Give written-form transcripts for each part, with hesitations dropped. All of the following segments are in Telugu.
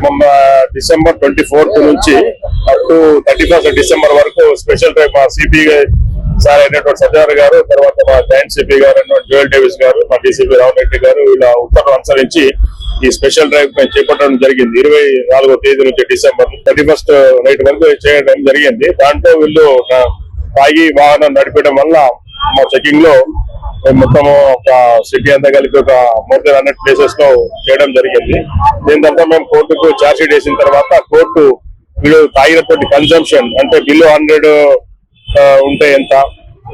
మొన్న డిసెంబర్ 24 నుంచి అప్ టు 31 డిసెంబర్ వరకు స్పెషల్ డ్రైవ్ మా సిపి సార్ అయినటువంటి సత్యనారాయణ గారు, తర్వాత మా జాయింట్ సిపి గారు అయినటువంటి జోయల్ డేవిస్ గారు, మా డీసీపీ రామరెడ్డి గారు ఇలా ఉత్తర్వులు అనుసరించి ఈ స్పెషల్ డ్రైవ్ మేము చేపట్టడం జరిగింది. 24వ తేదీ నుంచి డిసెంబర్ 31 నైట్ వరకు చేయడం జరిగింది. దాంట్లో వీళ్ళు తాగి వాహనం నడిపడం వల్ల మా చెకింగ్ లో మొత్తం ఒక సిటీ అంతా కలిపి ఒక మోర్ దెన్ 100 ప్లేసెస్ లో చేయడం జరిగింది. దీని తర్వాత మేము కోర్టుకు ఛార్జ్ షీట్ వేసిన తర్వాత కోర్టు వీళ్ళు తాగినటువంటి కన్సంప్షన్ అంటే బిలో 100 ఉంటే ఎంత,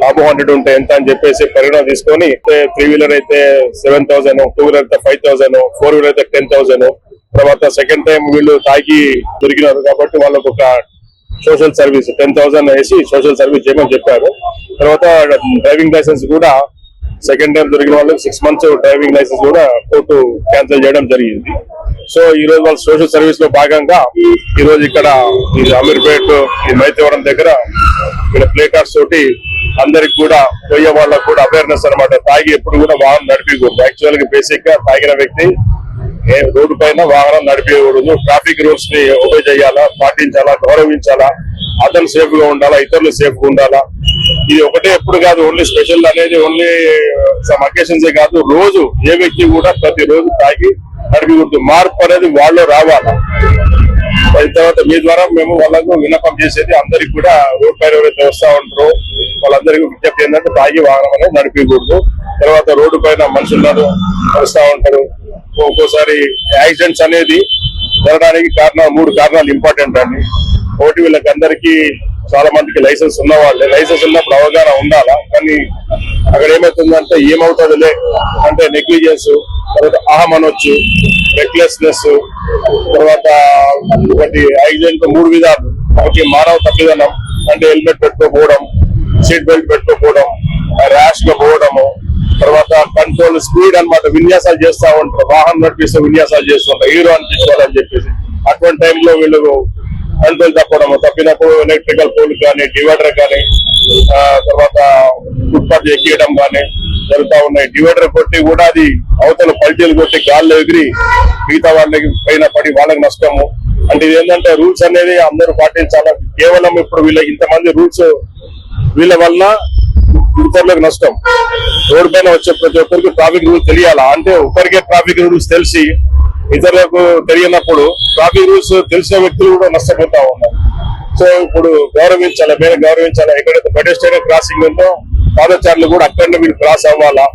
అబో 100 ఉంటే ఎంత అని చెప్పేసి పరిగణన తీసుకొని 3 వీలర్ అయితే 7,000, 2 వీలర్ అయితే 5,000, 4 వీలర్ అయితే 10,000. తర్వాత సెకండ్ టైం వీళ్ళు తాగి దొరికినారు కాబట్టి వాళ్ళకు ఒక సోషల్ సర్వీస్ 10,000 వేసి సోషల్ సర్వీస్ చేయమని చెప్పారు. తర్వాత డ్రైవింగ్ లైసెన్స్ కూడా సెకండ్ టైం దొరికిన వాళ్ళకి 6 months డ్రైవింగ్ లైసెన్స్ కూడా కోర్టు క్యాన్సిల్ చేయడం జరిగింది. సో ఈ రోజు వాళ్ళ సోషల్ సర్వీస్ లో భాగంగా ఈ రోజు ఇక్కడ అమీర్పేట్ ఈ మైతవరం దగ్గర ఇక్కడ ప్లే కార్డ్స్ తోటి అందరికి కూడా పోయే వాళ్ళకు కూడా అవేర్నెస్ అనమాట. తాగి ఎప్పుడు కూడా వాహనం నడిపకూడదు. యాక్చువల్ గా బేసిక్ గా తాగిన వ్యక్తి రోడ్డు పైన వాహనం నడిపేయకూడదు. ట్రాఫిక్ రూల్స్ ని ఒబే చేయాలా, పాటించాలా, గౌరవించాలా, అతను సేఫ్ గా ఉండాలా, ఇతరులు సేఫ్ గా ఉండాలా. ఇది ఒకటే ఎప్పుడు కాదు, ఓన్లీ స్పెషల్ అనేది ఓన్లీ సమ్ అకేషన్స్ కాదు, రోజు ఏ వ్యక్తి కూడా ప్రతి రోజు తాగి నడిపకూడదు. మార్పు అనేది వాళ్ళు రావాలా. తర్వాత మీ ద్వారా మేము వాళ్ళకు విన్నపం చేసేది అందరికి కూడా రోడ్ పైన ఎవరైతే వస్తా ఉంటారో వాళ్ళందరికీ విజ్ఞప్తి ఏంటంటే తాగి వాహనం అనేది నడిపకూడదు. తర్వాత రోడ్డు పైన మనుషులు వస్తా ఉంటారు. ఒక్కోసారి యాక్సిడెంట్స్ అనేది జరగడానికి 3 కారణాలు ఇంపార్టెంట్ అండి. ఒకటి వీళ్ళకి అందరికీ చాలా మందికి లైసెన్స్ ఉన్న వాళ్ళే, లైసెన్స్ ఉన్నప్పుడు అవగాహన ఉండాలా. కానీ అక్కడ ఏమవుతుందంటే ఏమవుతుందిలే అంటే నెగ్లిజెన్స్, తర్వాత అహం అనొచ్చు, రెక్లెస్నెస్, తర్వాత ఒకటి యాక్సిడెంట్ 3 విధాలు. ఒకటి మానవ తప్పిదనం అంటే హెల్మెట్ పెట్టుకోకపోవడం, సీట్ బెల్ట్ పెట్టుకోకపోవడం, ర్యాష్ గా పోవడము, తర్వాత కంట్రోల్ స్పీడ్ అన్నమాట. విన్యాసాలు చేస్తా ఉంటారు, వాహనం నడిపిస్తే విన్యాసాలు చేస్తుంటారు హీరో అనిపించుకోవాలని చెప్పేసి. అటువంటి టైంలో వీళ్ళు కంట్రోల్ తప్పినప్పుడు ఎలక్ట్రికల్ పోల్ కానీ, డివైడర్ కానీ, తర్వాత ఫుట్పాత్ ఎక్కియడం కానీ జరుగుతూ ఉన్నాయి. డివైడర్ కొట్టి కూడా అది అవతల పల్టీలు కొట్టి గాల్లో ఎగిరి మిగతా వాళ్ళకి పైన పడి వాళ్ళకి నష్టము. అంటే ఇది ఏంటంటే రూల్స్ అనేది అందరూ పాటించాలి. కేవలం ఇప్పుడు ఇంతమంది రూల్స్ వీళ్ళ వల్ల ఇతరులకు నష్టం. రోడ్డు పైన వచ్చే ప్రతి ఒక్కరికి ట్రాఫిక్ రూల్స్ తెలియాలా. అంటే ఒకరికే ట్రాఫిక్ రూల్స్ తెలిసి ఇతరులకు తెలియనప్పుడు ట్రాఫిక్ రూల్స్ తెలిసిన వ్యక్తులు కూడా నష్టపోతా ఉన్నారు. సో ఇప్పుడు గౌరవించాలి, మేము గౌరవించాలి. ఎక్కడైతే పెడెస్ట్రియన్ క్రాసింగ్ ఉందో పాదచారులు కూడా అక్కడనే వీళ్ళు క్రాస్ అవ్వాలా.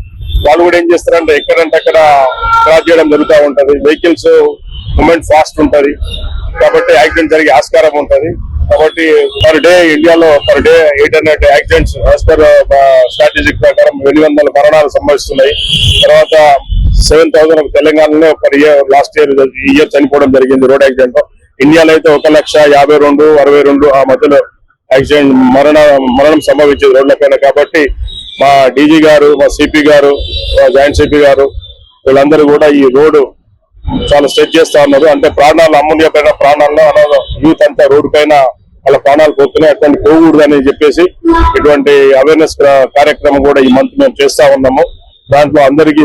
వాళ్ళు కూడా ఏం చేస్తారంటే ఎక్కడంటే అక్కడ క్రాస్ చేయడం జరుగుతూ ఉంటది. వెహికల్స్ మూమెంట్ ఫాస్ట్ ఉంటది కాబట్టి యాక్సిడెంట్ జరిగే ఆస్కారం ఉంటది. కాబట్టి పర్ డే ఇండియాలో per day 800 accidents as per strategic ప్రకారం 200 మరణాలు సంభవిస్తున్నాయి. తర్వాత 7,000 తెలంగాణలో పర్ ఇయర్ లాస్ట్ ఇయర్ చనిపోవడం జరిగింది రోడ్ యాక్సిడెంట్. ఇండియాలో అయితే 1,52,62 62 ఆ మధ్యలో యాక్సిడెంట్ మరణం సంభవించింది రోడ్ల పైన. కాబట్టి మా డీజీ గారు, మా సిపి గారు, మా జాయింట్ సిపి గారు వీళ్ళందరూ కూడా ఈ రోడ్డు చాలా స్ట్రెచ్ చేస్తా ఉన్నారు. అంటే ప్రాణాలు అమూల్యమైన ప్రాణాల్లో యూత్ అంతా రోడ్డు పైన వాళ్ళ ప్రాణాలు పోతున్నాయి, అటువంటి పోకూడదు అని చెప్పేసి ఇటువంటి అవేర్నెస్ కార్యక్రమం కూడా ఈ మంత్ మేము చేస్తా ఉన్నాము. దాంట్లో అందరికీ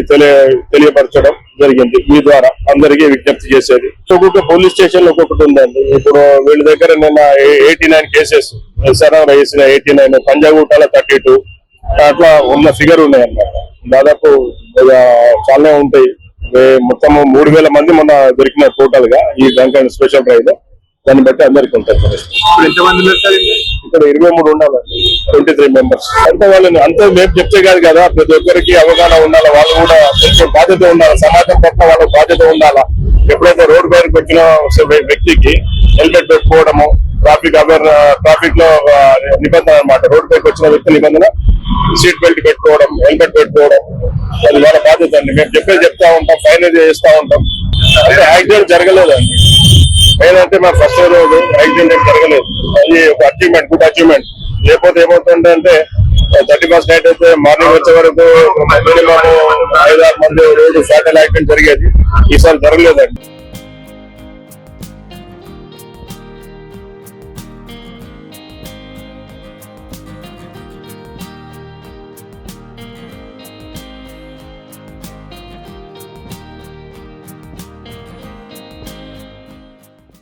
తెలియపరచడం జరిగింది. మీ ద్వారా అందరికీ విజ్ఞప్తి చేసేది. ఒక్కొక్క పోలీస్ స్టేషన్ ఒక్కొక్కటి ఉందండి. ఇప్పుడు వీళ్ళ దగ్గర నిన్న 89 కేసెస్ ఎస్ఆర్ఆర్ వేసిన 89, పంజాగుట్టాల 32 అట్లా ఉన్న ఫిగర్ ఉన్నాయన్నమాట. దాదాపు చాలానే ఉంటాయి. మొత్తం 3,000 మంది మొన్న దొరికినారు టోటల్ గా ఈ డ్రంక్ స్పెషల్ డ్రైవ్ లో. దాన్ని బట్టి అందరికి ఉంటుంది. ఇక్కడ 23 ఉండాలండి, 23 మెంబర్స్. అంటే వాళ్ళని అంతా మేము చెప్తే కాదు కదా, ప్రతి ఒక్కరికి అవగాహన ఉండాలా. వాళ్ళు కూడా కొంచెం బాధ్యత ఉండాలి, సమాజం పట్ల వాళ్ళకి బాధ్యత ఉండాలా. ఎప్పుడైతే రోడ్డు పైనకి వచ్చిన వ్యక్తికి హెల్మెట్ పెట్టుకోవడము, ట్రాఫిక్ లో నిబంధన అనమాట. రోడ్డు పైకి వచ్చిన వ్యక్తి నిబంధన సీట్ బెల్ట్ పెట్టుకోవడం, హెల్మెట్ పెట్టుకోవడం, అది వాళ్ళ బాధ్యత అండి. మేము చెప్తా ఉంటాం, ఫైన్ చేస్తా ఉంటాం. అంటే యాక్సిడెంట్ జరగలేదండి. ఏదంటే మా ఫస్ట్ రోజు యాక్సిడెంట్ జరగలేదు. అది ఒక అచీవ్మెంట్, గుడ్ అచీవ్మెంట్. లేకపోతే ఏమవుతుందంటే 31st నైట్ అయితే మార్నింగ్ వచ్చే వరకు మినిమం 5-6 మంది రోజు ఫ్యాటల్ యాక్సిడెంట్ జరిగేది. ఈసారి జరగలేదండి.